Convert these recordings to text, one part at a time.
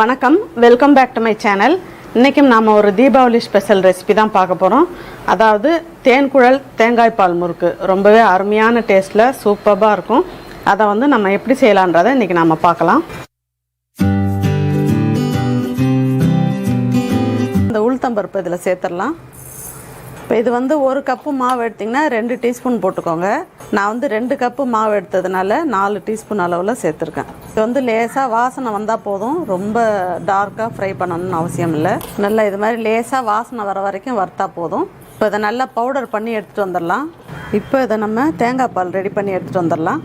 வணக்கம், welcome back to my channel. இன்றைக்கும் நாம் ஒரு தீபாவளி ஸ்பெஷல் ரெசிபி தான் பார்க்க போகிறோம். அதாவது தேன்குழல் தேங்காய் பால் முறுக்கு ரொம்பவே அருமையான டேஸ்ட்டில் சூப்பராக இருக்கும். அதை நம்ம எப்படி செய்யலான்றதை இன்றைக்கி நாம் பார்க்கலாம். இந்த உளுத்தம்பருப்பு இதில் சேர்த்துடலாம். இப்போ இது ஒரு கப்பு மாவு எடுத்திங்கன்னா 2 டீஸ்பூன் போட்டுக்கோங்க. நான் 2 கப்பு மாவு எடுத்ததுனால 4 டீஸ்பூன் அளவில் சேர்த்துருக்கேன். இது லேசாக வாசனை வந்தால் போதும், ரொம்ப டார்க்காக ஃப்ரை பண்ணணும்னு அவசியம் இல்லை. நல்லா இது மாதிரி லேசாக வாசனை வர வரைக்கும் வறுத்தா போதும். இப்போ இதை நல்லா பவுடர் பண்ணி எடுத்துகிட்டு வந்துடலாம். இப்போ இதை நம்ம தேங்காய் பால் ரெடி பண்ணி எடுத்துகிட்டு வந்துடலாம்.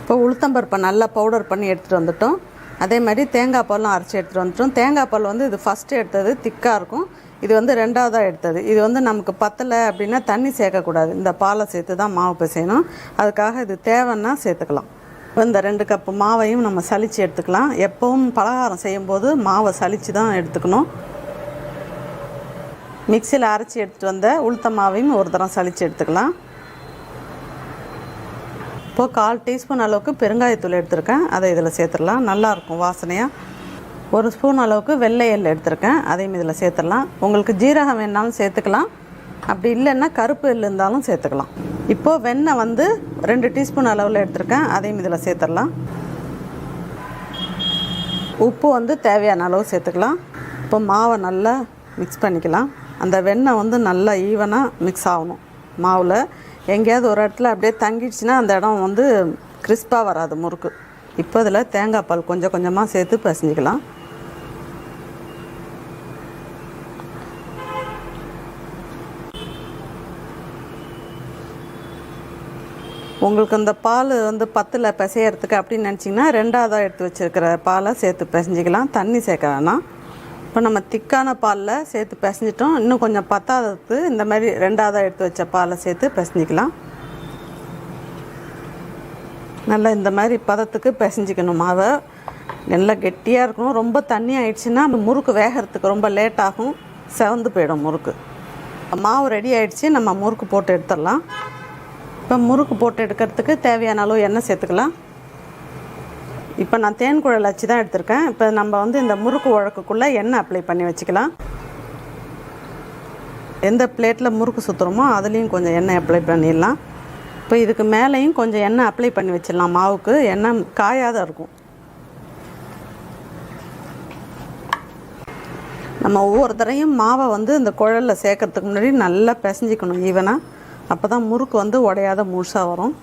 இப்போ உளுத்தம்பருப்பை நல்லா பவுடர் பண்ணி எடுத்துகிட்டு வந்துட்டோம். அதே மாதிரி தேங்காய் பாலும் அரைச்சி எடுத்துகிட்டு வந்துட்டோம். தேங்காய் பால் இது ஃபஸ்ட்டு எடுத்தது திக்காக இருக்கும். இது 2வதாக எடுத்தது. இது நமக்கு பத்தலை அப்படின்னா தண்ணி சேர்க்கக்கூடாது, இந்த பாலை சேர்த்து தான் மாவு பிசையணும். அதுக்காக இது தேவைன்னா சேர்த்துக்கலாம். இந்த 2 கப்பு மாவையும் நம்ம சலித்து எடுத்துக்கலாம். எப்பவும் பலகாரம் செய்யும்போது மாவை சலித்து தான் எடுத்துக்கணும். மிக்சியில் அரைச்சி எடுத்துகிட்டு வந்த உளுத்த மாவையும் ஒரு தரம் சலித்து எடுத்துக்கலாம். இப்போது 1/4 டீஸ்பூன் அளவுக்கு பெருங்காயத்தூள் எடுத்துருக்கேன், அதை இதில் சேர்த்துடலாம். நல்லாயிருக்கும் வாசனையாக. 1 ஸ்பூன் அளவுக்கு வெள்ளை எள் எடுத்துருக்கேன், அதையும் இதில் சேர்த்துடலாம். உங்களுக்கு ஜீரகம் வேணாலும் சேர்த்துக்கலாம், அப்படி இல்லைன்னா கருப்பு எள் இருந்தாலும் சேர்த்துக்கலாம். இப்போது வெண்ணெய் 2 டீஸ்பூன் அளவில் எடுத்துருக்கேன், அதையும் இதில் சேர்த்துடலாம். உப்பு தேவையான அளவு சேர்த்துக்கலாம். இப்போ மாவை நல்லா மிக்ஸ் பண்ணிக்கலாம். அந்த வெண்ணெய் நல்லா ஈவனாக மிக்ஸ் ஆகணும் மாவில். எங்கேயாவது ஒரு இடத்துல அப்படியே தங்கிடுச்சுன்னா அந்த இடம் கிறிஸ்பாக வராது முறுக்கு. இப்போ இதில் தேங்காய் பால் கொஞ்சம் கொஞ்சமாக சேர்த்து பிசைஞ்சிக்கலாம். உங்களுக்கு அந்த பால் பத்தில் பிசையறதுக்கு அப்படின்னு நினச்சிங்கன்னா 2வதாக எடுத்து வச்சுருக்கிற பாலை சேர்த்து பிசைஞ்சிக்கலாம், தண்ணி சேர்க்க வேணாம். இப்போ நம்ம திக்கான பாலில் சேர்த்து பிசைஞ்சிட்டோம். இன்னும் கொஞ்சம் பத்தாததுக்கு இந்த மாதிரி 2வதாக எடுத்து வச்ச பாலை சேர்த்து பிசைஞ்சிக்கலாம். நல்லா இந்த மாதிரி பதத்துக்கு பிசைஞ்சிக்கணும் மாவை. நல்லா கெட்டியாக இருக்கணும். ரொம்ப தண்ணி ஆகிடுச்சின்னா முறுக்கு வேகிறதுக்கு ரொம்ப லேட் ஆகும், செவந்து போயிடும் முறுக்கு. மாவு ரெடி ஆகிடுச்சி, நம்ம முறுக்கு போட்டு எடுத்துடலாம். இப்போ முறுக்கு போட்டு எடுக்கிறதுக்கு தேவையான அளவு எண்ணெய் சேர்த்துக்கலாம். இப்போ நான் தேன்குழல் அச்சு தான் எடுத்திருக்கேன். இப்போ நம்ம இந்த முறுக்கு உழக்குக்குள்ளே எண்ணெய் அப்ளை பண்ணி வச்சுக்கலாம். எந்த பிளேட்டில் முறுக்கு சுற்றுறோமோ அதுலேயும் கொஞ்சம் எண்ணெய் அப்ளை பண்ணிடலாம். இப்போ இதுக்கு மேலேயும் கொஞ்சம் எண்ணெய் அப்ளை பண்ணி வச்சிடலாம். மாவுக்கு எண்ணெய் காயாத இருக்கும். நம்ம ஒவ்வொரு தரையும் மாவை இந்த குழலில் சேர்க்கறதுக்கு முன்னாடி நல்லா பிசைஞ்சிக்கணும் ஈவனாக. அப்போ தான் முறுக்கு உடையாத முழுசாக வரும்.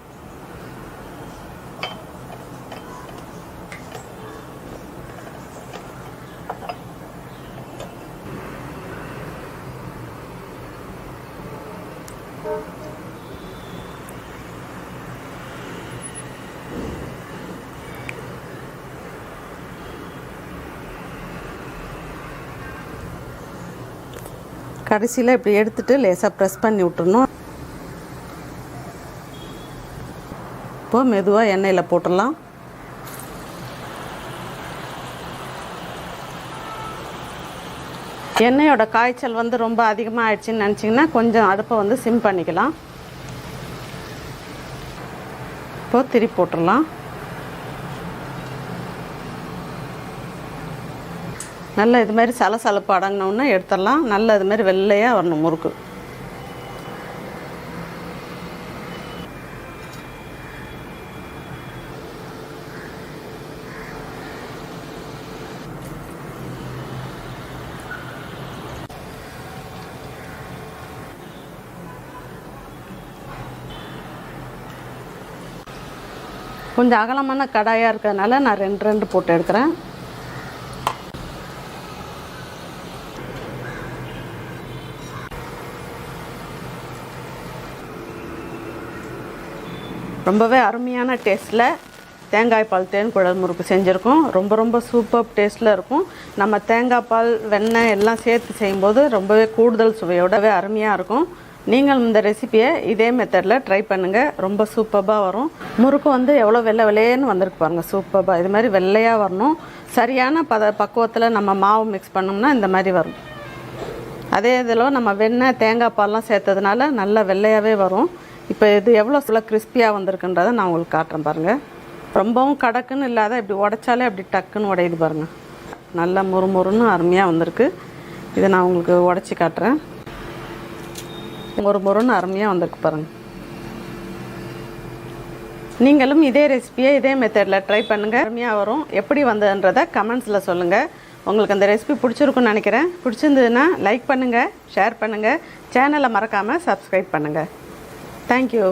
கடைசியில் இப்படி எடுத்துகிட்டு லேசாக ப்ரெஸ் பண்ணி விட்டுறணும். இப்போது மெதுவாக எண்ணெயில் போட்டுடலாம். எண்ணெயோட காய்ச்சல் ரொம்ப அதிகமாக ஆயிடுச்சுன்னு நினச்சிங்கன்னா கொஞ்சம் அடுப்பை சிம் பண்ணிக்கலாம். இப்போது திருப்பி போட்டுடலாம். நல்லா இது மாதிரி சலசலப்பு அடங்கினோன்னா எடுத்துடலாம். நல்லா இது மாதிரி வெள்ளையாக வரணும் முறுக்கு. கொஞ்சம் அகலமான கடாயாக இருக்கிறதுனால நான் 2 போட்டு எடுக்கிறேன். ரொம்பவே அருமையான டேஸ்ட்டில் தேங்காய் பால் தேன்குழல் முறுக்கு செஞ்சுருக்கோம். ரொம்ப சூப்பர் டேஸ்ட்டில் இருக்கும். நம்ம தேங்காய் பால் வெண்ணெய் எல்லாம் சேர்த்து செய்யும்போது ரொம்பவே கூடுதல் சுவையோடவே அருமையாக இருக்கும். நீங்கள் இந்த ரெசிப்பியை இதே மெத்தடில் ட்ரை பண்ணுங்கள், ரொம்ப சூப்பராக வரும். முறுக்கு எவ்வளோ வெள்ளைன்னு வந்திருக்கு பாருங்கள், சூப்பராக இது மாதிரி வெள்ளையாக வரணும். சரியான பக்குவத்தில் நம்ம மாவு மிக்ஸ் பண்ணோம்னா இந்த மாதிரி வரும். அதே இதில் நம்ம வெண்ணெய் தேங்காய் பால்லாம் சேர்த்ததுனால நல்லா வெள்ளையாகவே வரும். இப்போ இது எவ்வளோ கிறிஸ்பியாக வந்திருக்குன்றதை நான் உங்களுக்கு காட்டுறேன் பாருங்கள். ரொம்பவும் கடக்குன்னு இல்லாத இப்படி உடைச்சாலே அப்படி டக்குன்னு உடையுது பாருங்கள். நல்லா முறுமுறுன்னு அருமையாக வந்திருக்கு. இதை நான் உங்களுக்கு உடச்சி காட்டுறேன். முறுமுறுன்னு அருமையாக வந்திருக்கு பாருங்கள். நீங்களும் இதே ரெசிபியை இதே மெத்தடில் ட்ரை பண்ணுங்கள். அருமையாக வரும். எப்படி வந்ததுன்றதை கமெண்ட்ஸில் சொல்லுங்கள். உங்களுக்கு அந்த ரெசிபி பிடிச்சிருக்குன்னு நினைக்கிறேன். பிடிச்சிருந்ததுன்னா லைக் பண்ணுங்கள், ஷேர் பண்ணுங்கள், சேனலை மறக்காமல் சப்ஸ்கிரைப் பண்ணுங்கள். தேங்க்யூ.